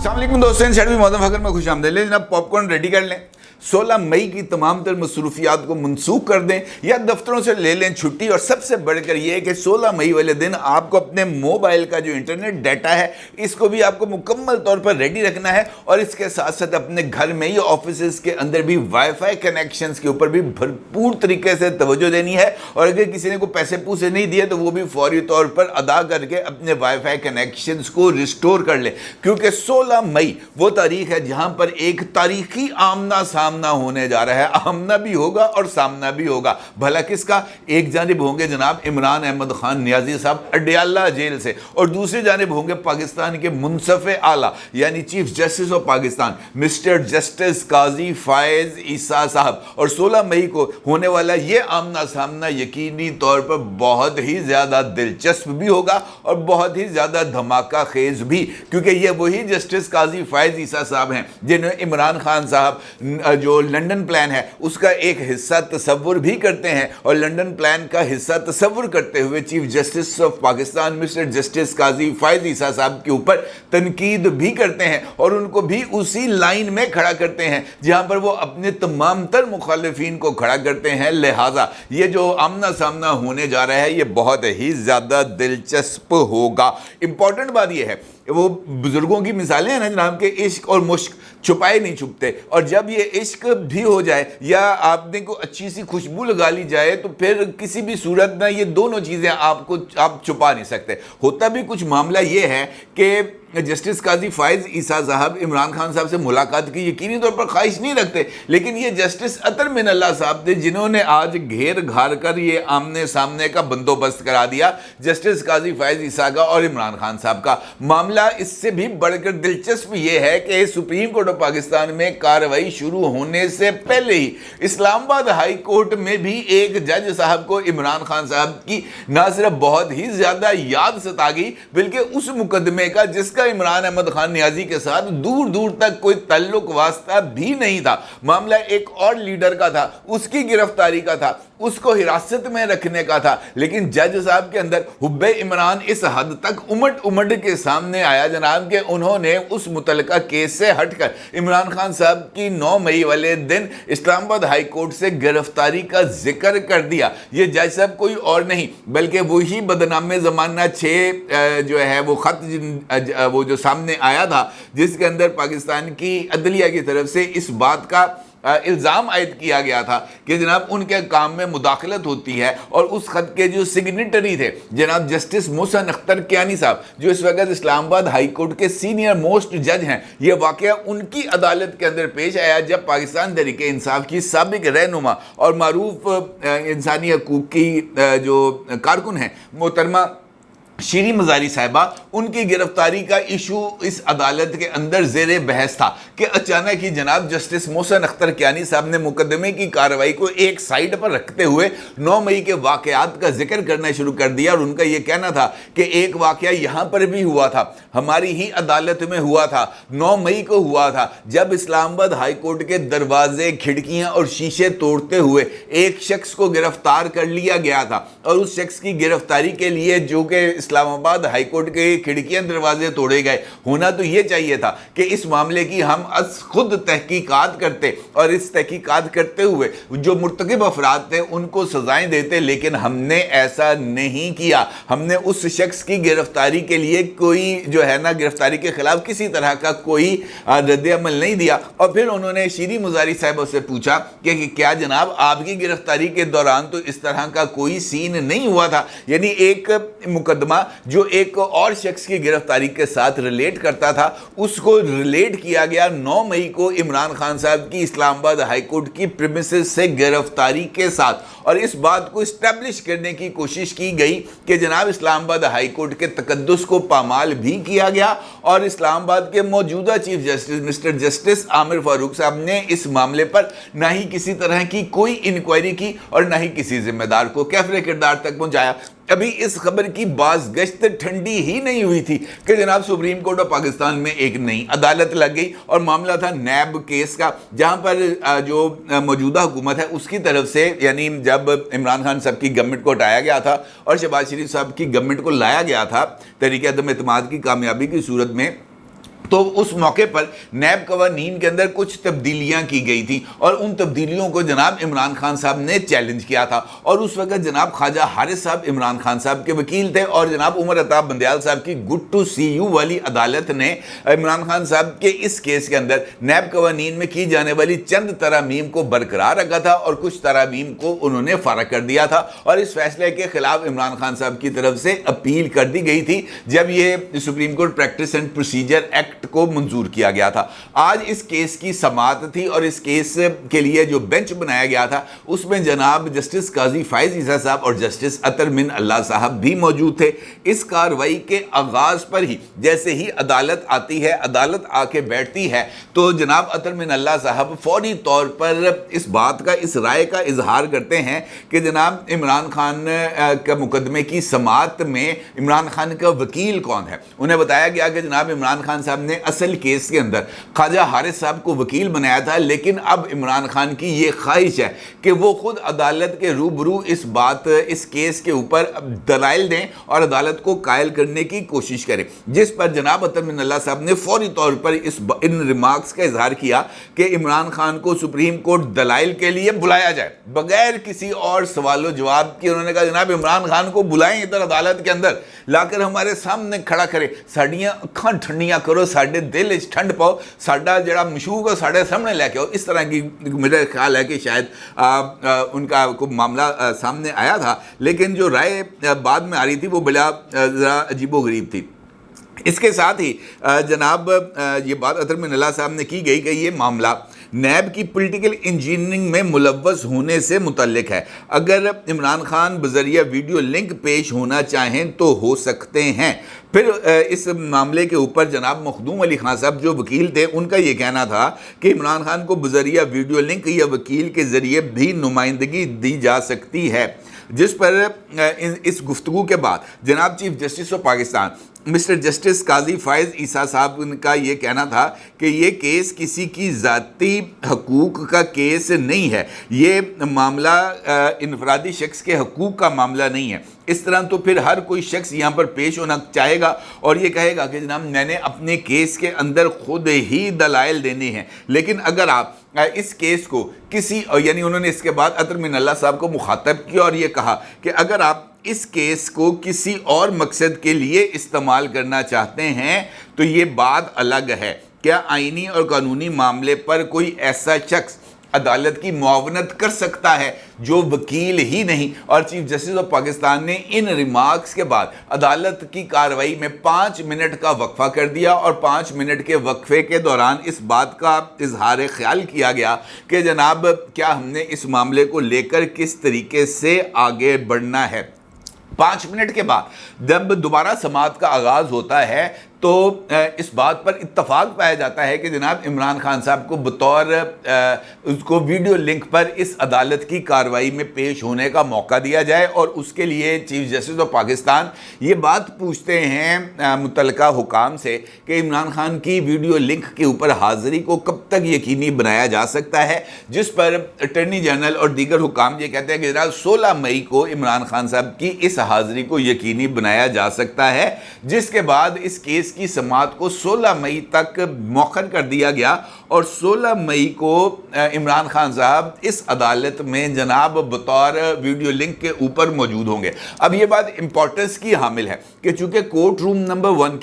अस्सलाम वालेकुम दोस्तों, शर्मी मौसम फकर में खुश आमदीद। ले जनाब पॉपकॉर्न रेडी कर लें, 16 मई की तमाम तर मसरूफियात को मनसूख कर दें या दफ्तरों से ले लें छुट्टी। और सबसे बढ़कर यह है कि 16 मई वाले दिन आपको अपने मोबाइल का जो इंटरनेट डाटा है इसको भी आपको मुकम्मल तौर पर रेडी रखना है। और इसके साथ साथ अपने घर में या ऑफिस के अंदर भी वाईफाई कनेक्शंस के ऊपर भी भरपूर तरीके से तवज्जो देनी है। और अगर किसी ने को पैसे पूसे नहीं दिए तो वो भी फौरी तौर पर अदा करके अपने वाईफाई कनेक्शंस को रिस्टोर कर ले, क्योंकि 16 मई वो तारीख है जहां पर एक तारीखी आमना सामना होने जा रहा है। आमना भी होगा और सामना भी होगा। भला किसका? एक जानिब होंगे जनाब इमरान अहमद खान नियाजी साहब अडयाला जेल से, और दूसरी जानिब होंगे पाकिस्तान के मुनसफ़ आला यानी chief justice of Pakistan mister justice Qazi Faez Isa साहब। और 16 मई को होने वाला ये आमना सामना यकीनी तौर पर बहुत ही ज़्यादा दिलचस्प भी होगा और बहुत ही ज़्यादा धमाका खेज भी, क्योंकि ये वही जस्टिस काजी फायज ईसा साहब हैं जिन्हें इमरान खान साहब जो लंदन प्लान है उसका एक हिस्सा तस्वुर भी करते हैं। और लंदन प्लान का हिस्सा तस्वुर करते हुए chief justice of Pakistan mister justice Qazi Faez Isa साहब के ऊपर तनकीद भी करते हैं और उनको भी उसी लाइन में खड़ा करते हैं जहां पर वो अपने तमाम तर मुखालिफिन को खड़ा करते हैं। लिहाजा ये जो आमना सामना होने जा रहा है ये बहुत ही ज़्यादा दिलचस्प होगा। इंपॉर्टेंट बात यह है, वो बुजुर्गों की मिसालें हैं ना जनाब के इश्क और मुश्क छुपाए नहीं छुपते। और जब ये इश्क भी हो जाए या आपने को अच्छी सी खुशबू लगा ली जाए तो फिर किसी भी सूरत में ये दोनों चीज़ें आप छुपा नहीं सकते। होता भी कुछ मामला ये है कि जस्टिस काजी फायज ईसा साहब इमरान खान साहब से मुलाकात की यकीनी तौर पर ख्वाहिश नहीं रखते, लेकिन ये जस्टिस अतर मिनल्ला साहब थे जिन्होंने आज घेर घार कर ये आमने सामने का बंदोबस्त करा दिया जस्टिस काजी फायज ईसा का और इमरान खान साहब का। मामला इससे भी बढ़कर दिलचस्प ये है कि सुप्रीम कोर्ट ऑफ पाकिस्तान में कार्रवाई शुरू होने से पहले ही इस्लामाबाद हाई कोर्ट में भी एक जज साहब को इमरान खान साहब की ना सिर्फ बहुत ही ज़्यादा याद सता गई बल्कि उस मुकदमे का जिसका इमरान अहमद खान नियाजी के साथ दूर दूर तक कोई ताल्लुक वास्ता भी नहीं था। मामला एक और लीडर का था, उसकी गिरफ्तारी का था, उसको हिरासत में रखने का था, लेकिन जज साहब के अंदर हुब्बे इमरान इस हद तक उमड़ के सामने आया जनाब के उन्होंने उस मुतलका केस से हटकर इमरान खान साहब की 9 मई वाले दिन इस्लामाबाद हाई कोर्ट से गिरफ्तारी का जिक्र कर दिया। ये जज साहब कोई और नहीं बल्कि वही बदनामे ज़माना 6 जो है वो ख़त वो जो सामने आया था जिसके अंदर पाकिस्तान की अदलिया की तरफ से इस बात का इल्ज़ाम आयद किया गया था कि जनाब उनके काम में मुदाखलत होती है। और उस खत के जो सिग्नेटरी थे जनाब जस्टिस मोहसिन अख्तर कियानी साहब जो इस वक्त इस्लामाबाद हाई कोर्ट के सीनियर मोस्ट जज हैं, ये वाक़या उनकी अदालत के अंदर पेश आया जब पाकिस्तान तहरीक इंसाफ की साबिक रहनुमा और मारूफ इंसानी हकूक़ की जो कारकुन हैं मोहतरमा शीरी मज़ारी साहिबा, उनकी गिरफ्तारी का इशू इस अदालत के अंदर ज़ेरे बहस था कि अचानक ही जनाब जस्टिस मोहसिन अख्तर कियानी साहब ने मुकदमे की कार्रवाई को एक साइड पर रखते हुए 9 मई के वाक़यात का जिक्र करना शुरू कर दिया। और उनका यह कहना था कि एक वाक़या यहाँ पर भी हुआ था, हमारी ही अदालत में हुआ था, 9 मई को हुआ था जब इस्लामाबाद हाई कोर्ट के दरवाजे खिड़कियाँ और शीशे तोड़ते हुए एक शख्स को गिरफ्तार कर लिया गया था। और उस शख्स की गिरफ्तारी के लिए जो कि इस्लामाबाद हाई कोर्ट के खिड़कियां दरवाजे तोड़े गए, होना तो ये चाहिए था कि इस मामले की हम खुद तहकीकात करते और इस तहकीकात करते हुए जो मुर्तकिब अफराद थे उनको सजाएं देते, लेकिन हमने ऐसा नहीं किया। हमने उस शख्स की गिरफ्तारी के लिए कोई जो है ना गिरफ्तारी के खिलाफ किसी तरह का कोई रद्द अमल नहीं दिया। और फिर उन्होंने शीरी मुज़ारी साहब से पूछा कि क्या जनाब आपकी गिरफ्तारी के दौरान तो इस तरह का कोई सीन नहीं हुआ था, यानी एक मुकदमा जो एक और शख्स की गिरफ्तारी के साथ रिलेट करता था उसको रिलेट किया गया 9 मई को इमरान खान साहब की इस्लामाबाद हाई कोर्ट की प्रीमिसेस से गिरफ्तारी के साथ। और इस बात को इस्टेब्लिश करने की कोशिश की गई कि जनाब इस्लामाबाद हाई कोर्ट के तकद्दुस को पामाल भी किया गया और इस्लामाबाद के मौजूदा chief justice mister justice Aamir Farooq साहब ने इस मामले पर ना ही किसी तरह की कोई इंक्वायरी की और ना ही किसी जिम्मेदार को कैफरे किरदार तक पहुंचाया। अभी इस खबर की बाज़गश्त ठंडी ही नहीं हुई थी कि जनाब सुप्रीम कोर्ट ऑफ पाकिस्तान में एक नई अदालत लग गई और मामला था नैब केस का, जहां पर जो मौजूदा हुकूमत है उसकी तरफ से यानी जब इमरान खान साहब की गवर्नमेंट को हटाया गया था और शहबाज शरीफ साहब की गवर्नमेंट को लाया गया था तहरीक अदम एतमाद की कामयाबी की सूरत में, तो उस मौके पर नैब कवानीन के अंदर कुछ तब्दीलियां की गई थी और उन तब्दीलियों को जनाब इमरान खान साहब ने चैलेंज किया था। और उस वक्त जनाब ख्वाजा हारिस साहब इमरान खान साहब के वकील थे और जनाब उमर अताब बंदयाल साहब की गुड टू सी यू वाली अदालत ने इमरान खान साहब के इस केस के अंदर नैब कवानीन में की जाने वाली चंद तरामीम को बरकरार रखा था और कुछ तरामीम को उन्होंने फारग कर दिया था। और इस फैसले के खिलाफ इमरान खान साहब की तरफ से अपील कर दी गई थी जब ये supreme court practice and procedure act को मंजूर किया गया था। आज इस केस की समाअत थी और इस केस के लिए जो बेंच बनाया गया था उसमें जनाब जस्टिस काजी फायज ईसा साहब और जस्टिस अतर मिन अल्लाह साहब भी मौजूद थे। इस कार्रवाई के आगाज पर ही जैसे ही अदालत आती है, अदालत आके बैठती है, तो जनाब अतर मिन अल्लाह साहब फौरी तौर पर इस बात का, इस राय का इजहार करते हैं कि जनाब इमरान खान का मुकदमे की समाअत में इमरान खान का वकील कौन है। उन्हें बताया गया कि जनाब इमरान खान साहब ने असल केस के अंदर ख्वाजा हारिस साहब को वकील बनाया था, लेकिन अब इमरान खान की ये ख्वाहिश है कि वो खुद अदालत के रूबरू इस केस के ऊपर दलाइल दें और अदालत को कायल करने की कोशिश करें। जिस पर जनाब अतर मिन अल्लाह साहब ने फौरी तौर पर इन रिमार्क्स का इजहार किया कि इमरान खान को सुप्रीम कोर्ट दलाइल के लिए बुलाया जाए, बगैर किसी और सवालो जवाब के। उन्होंने कहा जनाब इमरान खान को बुलाएं इधर अदालत के अंदर, लाकर हमारे सामने खड़ा करें, साड़ियां अखां ठंडियां करो, साढ़े दिल इच ठंड पाओ, साडा जड़ा मशूक है साढ़े सामने लेके आओ। इस तरह की मेरा ख्याल है कि शायद उनका को मामला सामने आया था, लेकिन जो राय बाद में आ रही थी वो बड़ा ज़रा अजीबोगरीब थी। इसके साथ ही जनाब ये बात अतर मिन अल्लाह साहब ने की गई कि ये मामला नैब की पॉलिटिकल इंजीनियरिंग में मुलव्वस होने से मुतल्लिक है। अगर इमरान खान बजरिया वीडियो लिंक पेश होना चाहें तो हो सकते हैं। फिर इस मामले के ऊपर जनाब मखदूम अली खान साहब जो वकील थे, उनका ये कहना था कि इमरान खान को बजरिया वीडियो लिंक या वकील के ज़रिए भी नुमाइंदगी दी जा सकती है। जिस पर इस गुफ्तगू के बाद जनाब chief justice of Pakistan mister justice Qazi Faez Isa साहब का ये कहना था कि ये केस किसी की ज़ाती हकूक़ का केस नहीं है, ये मामला इनफरादी शख्स के हकूक़ का मामला नहीं है। इस तरह तो फिर हर कोई शख्स यहाँ पर पेश होना चाहेगा और ये कहेगा कि जनाब मैंने अपने केस के अंदर खुद ही दलाइल देने हैं। लेकिन अगर आप इस केस को किसी, यानी उन्होंने इसके बाद अतर मिन अल्लाह साहब को मुखातब किया और ये कहा कि अगर आप इस केस को किसी और मकसद के लिए इस्तेमाल करना चाहते हैं तो ये बात अलग है। क्या आईनी और कानूनी मामले पर कोई ऐसा शख्स अदालत की मुआवनत कर सकता है जो वकील ही नहीं? और चीफ जस्टिस ऑफ पाकिस्तान ने इन रिमार्क्स के बाद अदालत की कार्रवाई में 5 मिनट का वक्फा कर दिया और 5 मिनट के वक्फे के दौरान इस बात का इजहार ख्याल किया गया कि जनाब क्या हमने इस मामले को लेकर किस तरीके से आगे बढ़ना है। 5 मिनट के बाद जब दोबारा समाअत का आगाज़ होता है तो इस बात पर इत्तफाक पाया जाता है कि जनाब इमरान खान साहब को बतौर उसको वीडियो लिंक पर इस अदालत की कार्रवाई में पेश होने का मौका दिया जाए और उसके लिए चीफ जस्टिस ऑफ पाकिस्तान ये बात पूछते हैं मुतल्लिका हुकाम से कि इमरान खान की वीडियो लिंक के ऊपर हाज़िरी को कब तक यकीनी बनाया जा सकता है। जिस पर अटर्नी जनरल और दीगर हुकाम ये कहते हैं कि जनाब 16 मई को इमरान खान साहब की इस हाज़िरी को यकीनी बनाया जा सकता है, जिसके बाद इस केस की समाअत को 16 मई तक मौखर कर दिया गया और 16 मई को इमरान खान साहब इस अदालत में जनाब बतौर वीडियो लिंक के ऊपर मौजूद होंगे। अब ये बात इंपॉर्टेंस की हामिल है कि चूंकि कोर्ट रूम नंबर 1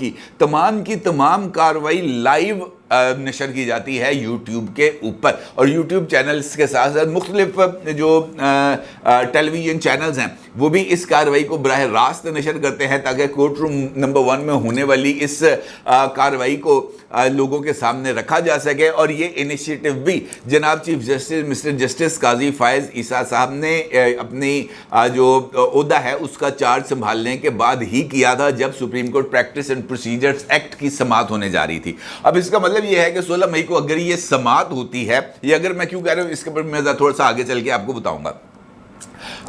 की तमाम कार्रवाई लाइव नशर की जाती है यूट्यूब के ऊपर और यूट्यूब चैनल्स के साथ साथ मुख्तलिफ जो टेलीविज़न चैनल्स हैं वो भी इस कार्रवाई को बराह रास्त नशर करते हैं ताकि कोर्ट रूम नंबर 1 में होने वाली इस कार्रवाई को लोगों के सामने रखा जा सके। और ये इनिशिएटिव भी जनाब chief justice mister justice Qazi Faez Isa साहब ने अपनी जो ओहदा है उसका चार्ज संभालने के बाद ही किया था जब supreme court practice and procedures act की समाअत होने जा रही थी। अब इसका मतलब ये है कि 16 मई को अगर ये समाअत होती है, ये अगर मैं क्यों कह रहा हूं इसके ऊपर मैं थोड़ा सा आगे चल के आपको बताऊंगा।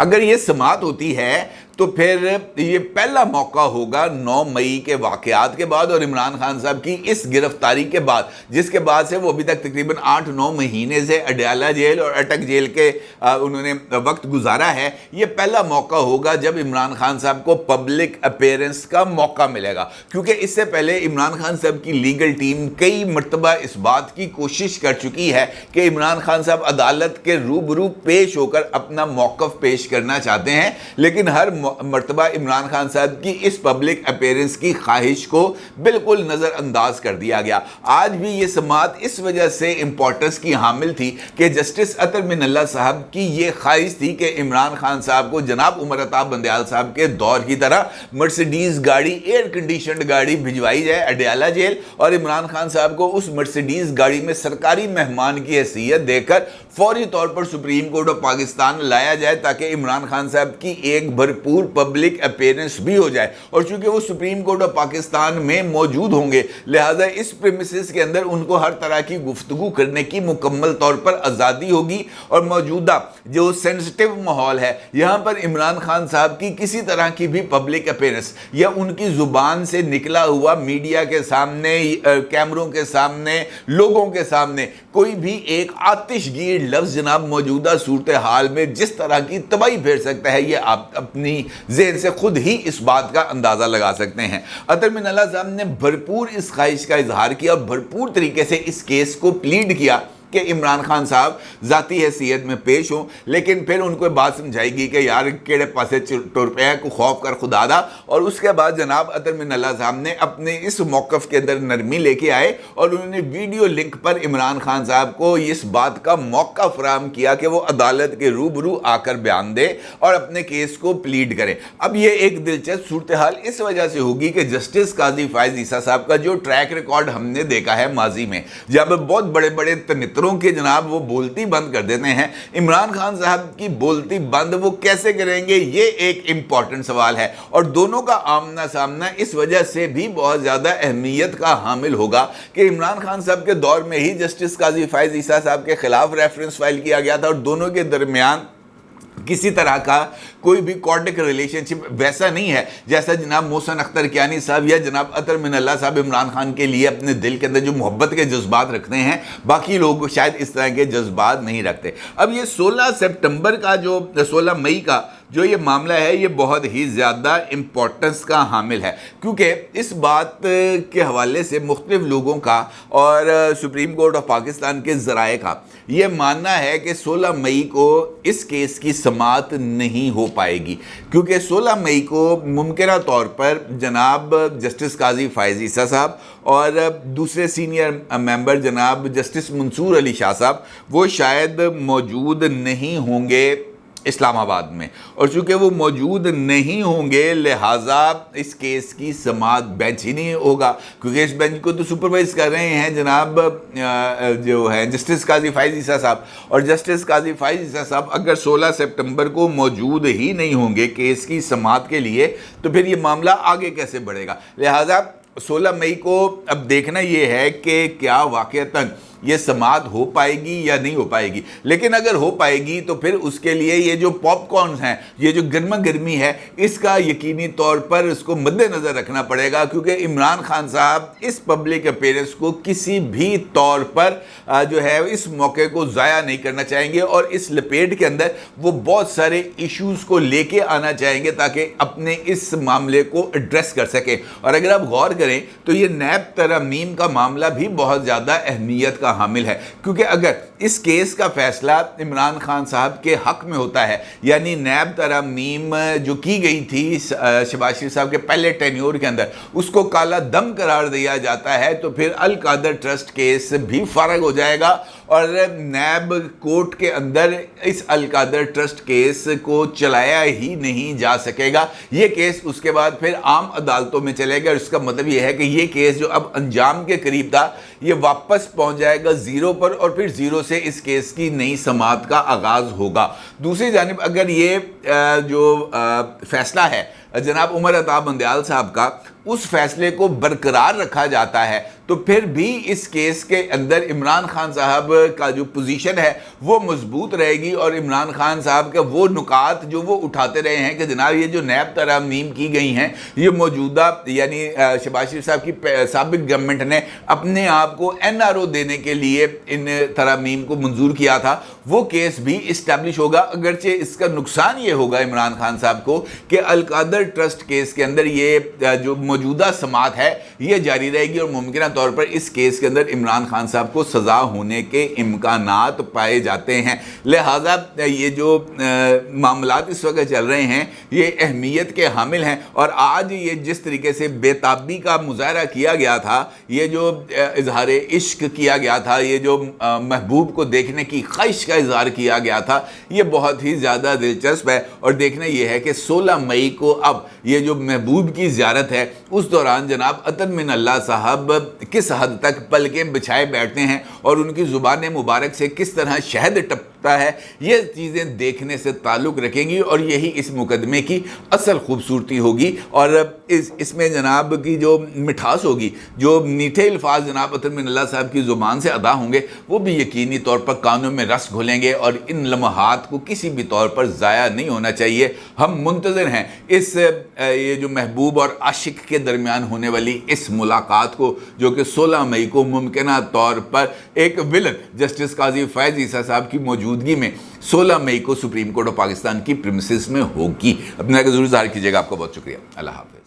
अगर ये समाअत होती है تو پھر یہ پہلا موقع ہوگا 9 مئی کے واقعات کے بعد اور عمران خان صاحب کی اس گرفتاری کے بعد، جس کے بعد سے وہ ابھی تک تقریباً 8-9 مہینے سے اڈیالہ جیل اور اٹک جیل کے انہوں نے وقت گزارا ہے۔ یہ پہلا موقع ہوگا جب عمران خان صاحب کو پبلک اپیرنس کا موقع ملے گا، کیونکہ اس سے پہلے عمران خان صاحب کی لیگل ٹیم کئی مرتبہ اس بات کی کوشش کر چکی ہے کہ عمران خان صاحب عدالت کے روبرو پیش ہو کر اپنا موقف پیش کرنا چاہتے ہیں، لیکن ہر مرتبہ عمران خان صاحب کی اس پبلک اپیرنس کی خواہش کو بالکل نظر انداز کر دیا گیا۔ آج بھی یہ سماعت اس وجہ سے امپورٹنس کی حامل تھی کہ جسٹس اطہر من اللہ صاحب کی یہ خواہش تھی کہ عمران خان صاحب کو جناب عمر عطا بندیال صاحب کے دور کی طرح مرسیڈیز گاڑی، ایئر کنڈیشنڈ گاڑی بھجوائی جائے اڈیالہ جیل، اور عمران خان صاحب کو اس مرسیڈیز گاڑی میں سرکاری مہمان کی حیثیت دے کر فوری طور پر سپریم کورٹ آف پاکستان لایا جائے تاکہ عمران خان صاحب کی ایک بھرپور پبلک اپیرنس بھی ہو جائے۔ اور چونکہ وہ سپریم کورٹ آف پاکستان میں موجود ہوں گے، لہٰذا اس پریمیسز کے اندر ان کو ہر طرح کی گفتگو کرنے کی مکمل طور پر آزادی ہوگی، اور موجودہ جو سینسٹیو ماحول ہے یہاں پر عمران خان صاحب کی کسی طرح کی بھی پبلک اپیرنس یا ان کی زبان سے نکلا ہوا میڈیا کے سامنے، کیمروں کے سامنے، لوگوں کے سامنے کوئی بھی ایک آتش گیر لفظ جناب موجودہ صورتحال میں جس طرح کی تباہی پھیر سکتا ہے، یہ آپ اپنی ذہن سے خود ہی اس بات کا اندازہ لگا سکتے ہیں۔ اطہر من اللہ صاحب نے بھرپور اس خواہش کا اظہار کیا اور بھرپور طریقے سے اس کیس کو پلیڈ کیا کہ عمران خان صاحب ذاتی حیثیت میں پیش ہوں، لیکن پھر ان کو بات سمجھائی گئی کہ یار کیڑے پاسے ٹر پیا کو خوف کر خدا دا، اور اس کے بعد جناب اطہر من اللہ صاحب نے اپنے اس موقف کے اندر نرمی لے کے آئے اور انہوں نے ویڈیو لنک پر عمران خان صاحب کو اس بات کا موقع فراہم کیا کہ وہ عدالت کے روبرو آ کر بیان دے اور اپنے کیس کو پلیڈ کرے۔ اب یہ ایک دلچسپ صورتحال اس وجہ سے ہوگی کہ جسٹس قاضی فائز عیسیٰ صاحب کا جو ٹریک ریکارڈ ہم نے دیکھا ہے ماضی میں، جب بہت بڑے بڑے تنتروں کے جناب وہ بولتی بند کر دیتے ہیں، عمران خان صاحب کی بولتی بند وہ کیسے کریں گے، یہ ایک امپورٹنٹ سوال ہے، اور دونوں کا آمنا سامنا اس وجہ سے بھی بہت زیادہ اہمیت کا حامل ہوگا کہ عمران خان صاحب کے دور میں ہی جسٹس قاضی فائز عیسیٰ صاحب کے خلاف ریفرنس فائل کیا گیا تھا، اور دونوں کے درمیان کسی طرح کا کوئی بھی کارڈک ریلیشن شپ ویسا نہیں ہے جیسا جناب محسن اختر کیانی صاحب یا جناب اطہر من اللہ صاحب عمران خان کے لیے اپنے دل کے اندر جو محبت کے جذبات رکھتے ہیں، باقی لوگ شاید اس طرح کے جذبات نہیں رکھتے۔ اب یہ 16 مئی کا جو یہ معاملہ ہے یہ بہت ہی زیادہ امپورٹنس کا حامل ہے، کیونکہ اس بات کے حوالے سے مختلف لوگوں کا اور سپریم کورٹ آف پاکستان کے ذرائع کا یہ ماننا ہے کہ 16 مئی کو اس کیس کی سماعت نہیں ہو پائے گی، کیونکہ 16 مئی کو ممکنہ طور پر جناب جسٹس قاضی فائز عیسیٰ صاحب اور دوسرے سینئر ممبر جناب جسٹس منصور علی شاہ صاحب وہ شاید موجود نہیں ہوں گے اسلام آباد میں، اور چونکہ وہ موجود نہیں ہوں گے لہٰذا اس کیس کی سماعت بینچ ہی نہیں ہوگا، کیونکہ اس بینچ کو تو سپروائز کر رہے ہیں جناب جو ہے جسٹس قاضی فائز عیسیٰ صاحب، اور جسٹس قاضی فائز عیسیٰ صاحب اگر 16 سپٹمبر کو موجود ہی نہیں ہوں گے کیس کی سماعت کے لیے تو پھر یہ معاملہ آگے کیسے بڑھے گا۔ لہٰذا 16 مئی کو اب دیکھنا یہ ہے کہ کیا واقعتاً یہ سماعت ہو پائے گی یا نہیں ہو پائے گی، لیکن اگر ہو پائے گی تو پھر اس کے لیے یہ جو پاپ کارنز ہیں، یہ جو گرما گرمی ہے، اس کا یقینی طور پر اس کو مد نظر رکھنا پڑے گا، کیونکہ عمران خان صاحب اس پبلک اپیرنس کو کسی بھی طور پر جو ہے اس موقع کو ضائع نہیں کرنا چاہیں گے، اور اس لپیٹ کے اندر وہ بہت سارے ایشوز کو لے کے آنا چاہیں گے تاکہ اپنے اس معاملے کو ایڈریس کر سکیں۔ اور اگر آپ غور کریں تو یہ نیب ترامیم کا معاملہ بھی بہت زیادہ اہمیت کا حامل ہے، کیونکہ اگر اس کیس کا فیصلہ عمران خان صاحب کے حق میں ہوتا ہے، یعنی نیب ترامیم جو کی گئی تھی شہباز شریف صاحب کے پہلے ٹینیور کے اندر اس کو کالا دم قرار دیا جاتا ہے، تو پھر القادر ٹرسٹ کیس بھی فارغ ہو جائے گا، اور نیب کورٹ کے اندر اس القادر ٹرسٹ کیس کو چلایا ہی نہیں جا سکے گا۔ یہ کیس اس کے بعد پھر عام عدالتوں میں چلے گا، اور اس کا مطلب یہ ہے کہ یہ کیس جو اب انجام کے قریب تھا یہ واپس پہنچ جائے گا زیرو پر، اور پھر زیرو سے اس کیس کی نئی سماعت کا آغاز ہوگا۔ دوسری جانب اگر یہ جو فیصلہ ہے जनाब उमर अता बंदयाल साहब का उस फैसले को बरकरार रखा जाता है तो फिर भी इस केस के अंदर इमरान खान साहब का जो पोजीशन है वो मजबूत रहेगी और इमरान खान साहब के वो नुकात जो वो उठाते रहे हैं कि जनाब ये जो नैब तरामीम की गई हैं ये मौजूदा यानी शहबाज शरीफ साहब की साबिक गवर्नमेंट ने अपने आप को NRO देने के लिए इन तरामीम को मंजूर किया था, वो केस भी इस्टेब्लिश होगा। अगरचे इसका नुकसान ये होगा इमरान खान साहब को कि अल-कादर ट्रस्ट केस के अंदर ये जो मौजूदा समात है ये जारी रहेगी और मुमकिन तौर पर इस केस के अंदर इमरान खान साहब को सज़ा होने के इम्कानात पाए जाते हैं। लिहाजा ये जो मामलात इस वक्त चल रहे हैं ये अहमियत के हामिल हैं और आज ये जिस तरीके से बेताबी का मुजाहरा किया गया था, ये जो इजहार इश्क किया गया था, ये जो महबूब को देखने की ख्वाहिश का इजहार किया गया था, ये बहुत ही ज़्यादा दिलचस्प है। और देखना ये है कि 16 मई को अब ये जो महबूब की ज़ियारत है उस दौरान जनाब अतन मिन अल्लाह साहब किस हद तक पलकें बिछाए बैठते हैं और उनकी ज़ुबान मुबारक से किस तरह शहद टपकता है, ये चीज़ें देखने से ताल्लुक़ रखेंगी और यही इस मुकदमे की असल खूबसूरती होगी। और इसमें जनाब की जो मिठास होगी, जो मीठे अल्फाज जनाब अतन मिन अल्लाह साहब की ज़ुबान से अदा होंगे, वो भी यकीनी तौर पर कानों में रस घोलेंगे और इन लम्हात को किसी भी तौर पर ज़ाया नहीं होना चाहिए। हम मुंतज़िर हैं इस ये जो महबूब और आशिक के दरमियान होने वाली इस मुलाकात को, जो कि 16 मई को मुमकिन तौर पर एक विलन जस्टिस काजी फैज़ ईसा साहब की मौजूदगी में 16 मई को सुप्रीम कोर्ट ऑफ पाकिस्तान की प्रीमिसेस में होगी। अपना ज़रूर ज़ाहिर कीजिएगा। आपका बहुत शुक्रिया। अल्लाह हाफ़िज़।